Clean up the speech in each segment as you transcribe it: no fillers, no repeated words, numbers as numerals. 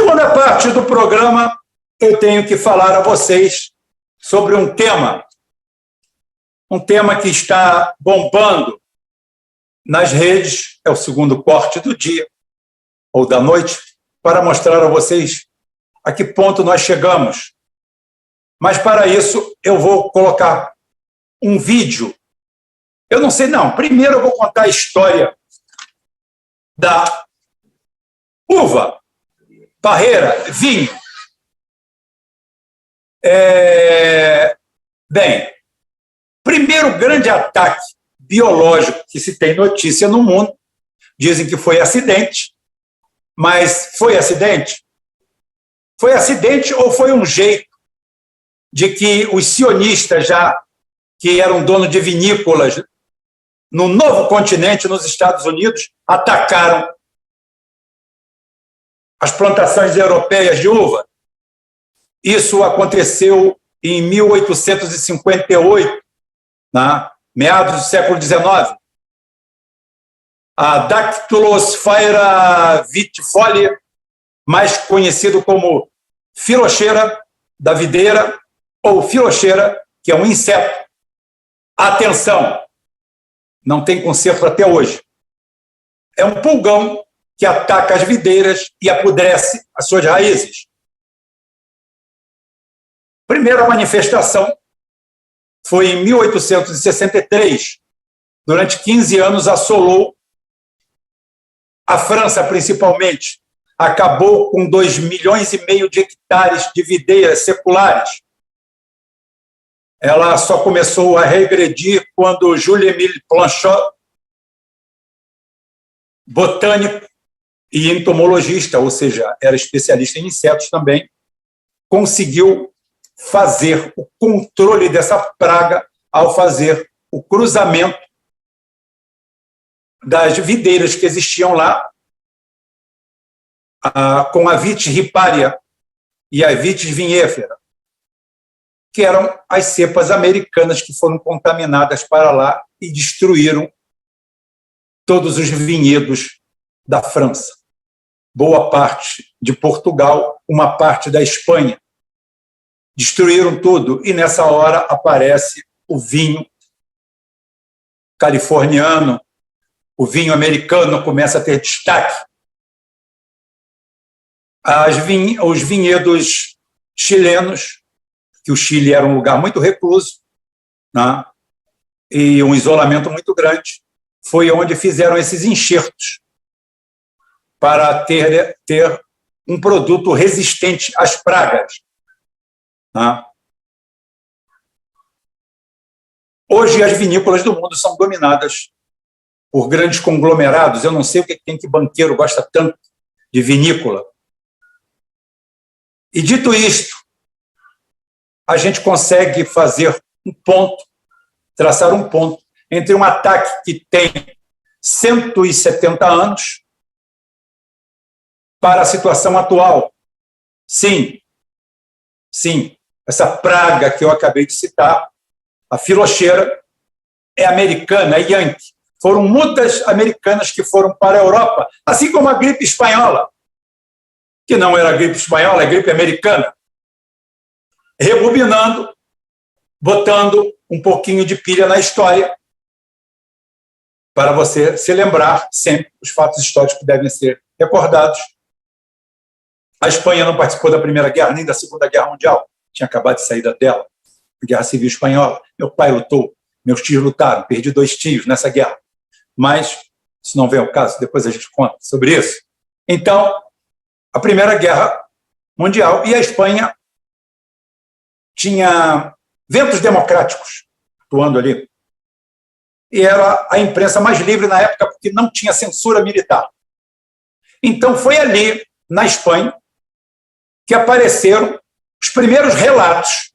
Segunda parte do programa, eu tenho que falar a vocês sobre um tema que está bombando nas redes, é o segundo corte do dia, ou da noite, para mostrar a vocês a que ponto nós chegamos. Mas, para isso, eu vou colocar um vídeo. Eu não sei, não. Primeiro eu vou contar a história da uva, parreira, vinho. Bem, primeiro grande ataque biológico que se tem notícia no mundo, dizem que foi acidente, mas foi acidente? Foi acidente ou foi um jeito de que os sionistas, já que eram donos de vinícolas no novo continente, nos Estados Unidos, atacaram as plantações europeias de uva? Isso aconteceu em 1858, meados do século XIX. A Dactylosphera vitifolia, mais conhecido como filoxera da videira, ou filoxera, que é um inseto. Atenção, não tem conserto até hoje. É um pulgão que ataca as videiras e apodrece as suas raízes. Primeira manifestação foi em 1863. Durante 15 anos assolou a França, principalmente. Acabou com 2,5 milhões de hectares de videiras seculares. Ela só começou a regredir quando Jules-Émile Planchot, botânico e entomologista, ou seja, era especialista em insetos também, conseguiu fazer o controle dessa praga ao fazer o cruzamento das videiras que existiam lá com a Vitis riparia e a Vitis vinifera, que eram as cepas americanas que foram contaminadas para lá e destruíram todos os vinhedos da França, boa parte de Portugal, uma parte da Espanha. Destruíram tudo, e nessa hora aparece o vinho californiano, o vinho americano começa a ter destaque. Os vinhedos chilenos, que o Chile era um lugar muito recluso, e um isolamento muito grande, foi onde fizeram esses enxertos para ter um produto resistente às pragas. Hoje as vinícolas do mundo são dominadas por grandes conglomerados. Eu não sei o que tem, que banqueiro gosta tanto de vinícola. E dito isto, a gente consegue fazer um ponto, traçar um ponto entre um ataque que tem 170 anos para a situação atual. Sim, essa praga que eu acabei de citar, a filoxera, é americana, é yankee. Foram mudas americanas que foram para a Europa, assim como a gripe espanhola, que não era gripe espanhola, é gripe americana. Rebobinando, botando um pouquinho de pilha na história, para você se lembrar sempre os fatos históricos que devem ser recordados. A Espanha não participou da Primeira Guerra, nem da Segunda Guerra Mundial. Tinha acabado de sair dela, a Guerra Civil Espanhola. Meu pai lutou, meus tios lutaram, perdi 2 tios nessa guerra. Mas, se não vem ao caso, depois a gente conta sobre isso. Então, a Primeira Guerra Mundial, e a Espanha tinha ventos democráticos atuando ali. E era a imprensa mais livre na época, porque não tinha censura militar. Então, foi ali, na Espanha, que apareceram os primeiros relatos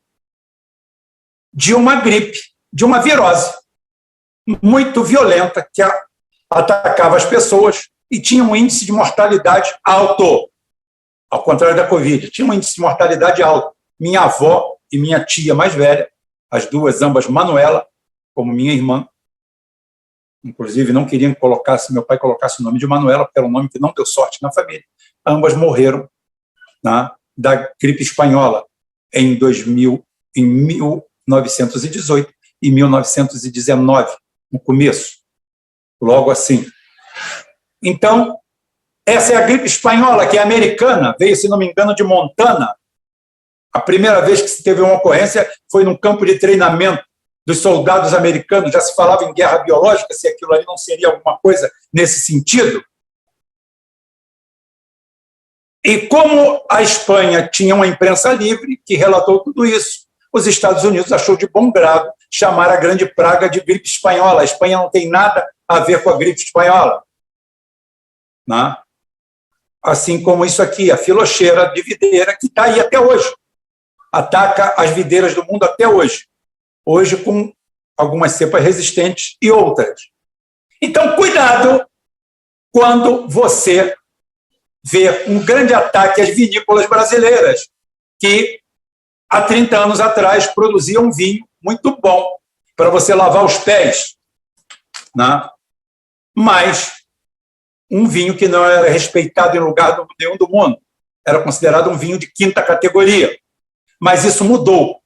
de uma gripe, de uma virose muito violenta que atacava as pessoas e tinha um índice de mortalidade alto, ao contrário da Covid. Tinha um índice de mortalidade alto. Minha avó e minha tia mais velha, as duas, ambas Manuela, como minha irmã, inclusive não queriam que meu pai colocasse o nome de Manuela, porque era um nome que não deu sorte na família. Ambas morreram né, da gripe espanhola em 1918 e 1919, no começo, logo assim. Então, essa é a gripe espanhola, que é americana, veio, se não me engano, de Montana. A primeira vez que se teve uma ocorrência foi num campo de treinamento dos soldados americanos. Já se falava em guerra biológica, se aquilo ali não seria alguma coisa nesse sentido. E como a Espanha tinha uma imprensa livre que relatou tudo isso, os Estados Unidos achou de bom grado chamar a grande praga de gripe espanhola. A Espanha não tem nada a ver com a gripe espanhola. Né? Assim como isso aqui, a filoxera de videira, que está aí até hoje. Ataca as videiras do mundo até hoje. Hoje com algumas cepas resistentes e outras. Então, cuidado quando você vê um grande ataque às vinícolas brasileiras, que há 30 anos atrás produziam um vinho muito bom para você lavar os pés. Né? Mas um vinho que não era respeitado em lugar nenhum do mundo. Era considerado um vinho de quinta categoria. Mas isso mudou.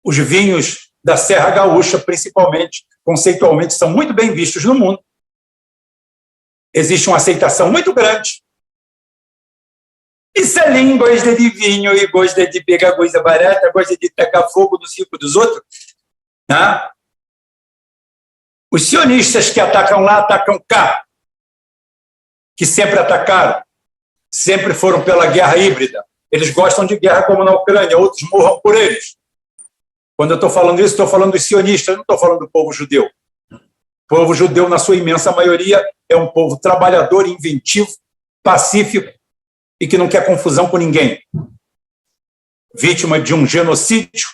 Os vinhos da Serra Gaúcha, principalmente, conceitualmente, são muito bem vistos no mundo. Existe uma aceitação muito grande. E Salim gosta de vinho e gosta de pegar coisa barata, gosta de tacar fogo no circo dos outros. Né? Os sionistas que atacam lá, atacam cá. Que sempre atacaram, sempre foram pela guerra híbrida. Eles gostam de guerra como na Ucrânia, outros morram por eles. Quando eu estou falando isso, estou falando dos sionistas, não estou falando do povo judeu. O povo judeu, na sua imensa maioria, é um povo trabalhador, inventivo, pacífico e que não quer confusão com ninguém. Vítima de um genocídio.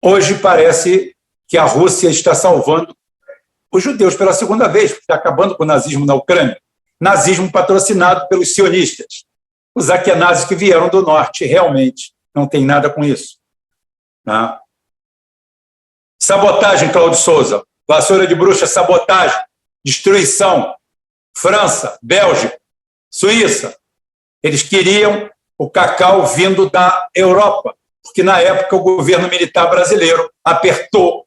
Hoje parece que a Rússia está salvando os judeus pela segunda vez, porque está acabando com o nazismo na Ucrânia. Nazismo patrocinado pelos sionistas. Os aquenazes que vieram do norte, realmente, não tem nada com isso. Tá? Sabotagem, Cláudio Souza. Vassoura de bruxa, sabotagem. Destruição. França, Bélgica, Suíça. Eles queriam o cacau vindo da Europa, porque na época o governo militar brasileiro apertou.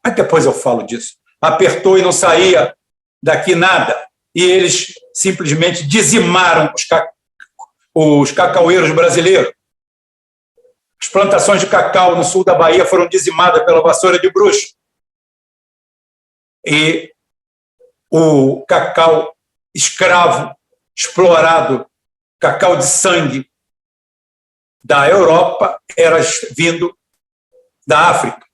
Mas depois eu falo disso. Apertou e não saía daqui nada. E eles simplesmente dizimaram os cacaueiros brasileiros. As plantações de cacau no sul da Bahia foram dizimadas pela vassoura de bruxa. E o cacau escravo, explorado, cacau de sangue da Europa, era vindo da África.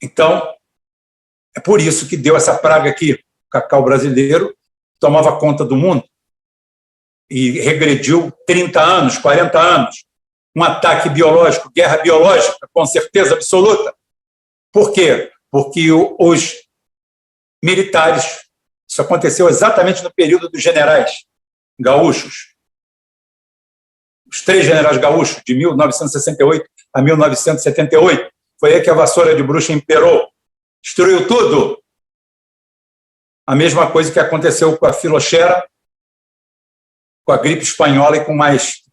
Então, é por isso que deu essa praga aqui. O cacau brasileiro tomava conta do mundo e regrediu 30 anos, 40 anos. Um ataque biológico, guerra biológica, com certeza absoluta. Por quê? Porque os militares, isso aconteceu exatamente no período dos generais gaúchos. Os 3 generais gaúchos, de 1968 a 1978. Foi aí que a vassoura de bruxa imperou. Destruiu tudo. A mesma coisa que aconteceu com a filoxera, com a gripe espanhola e com mais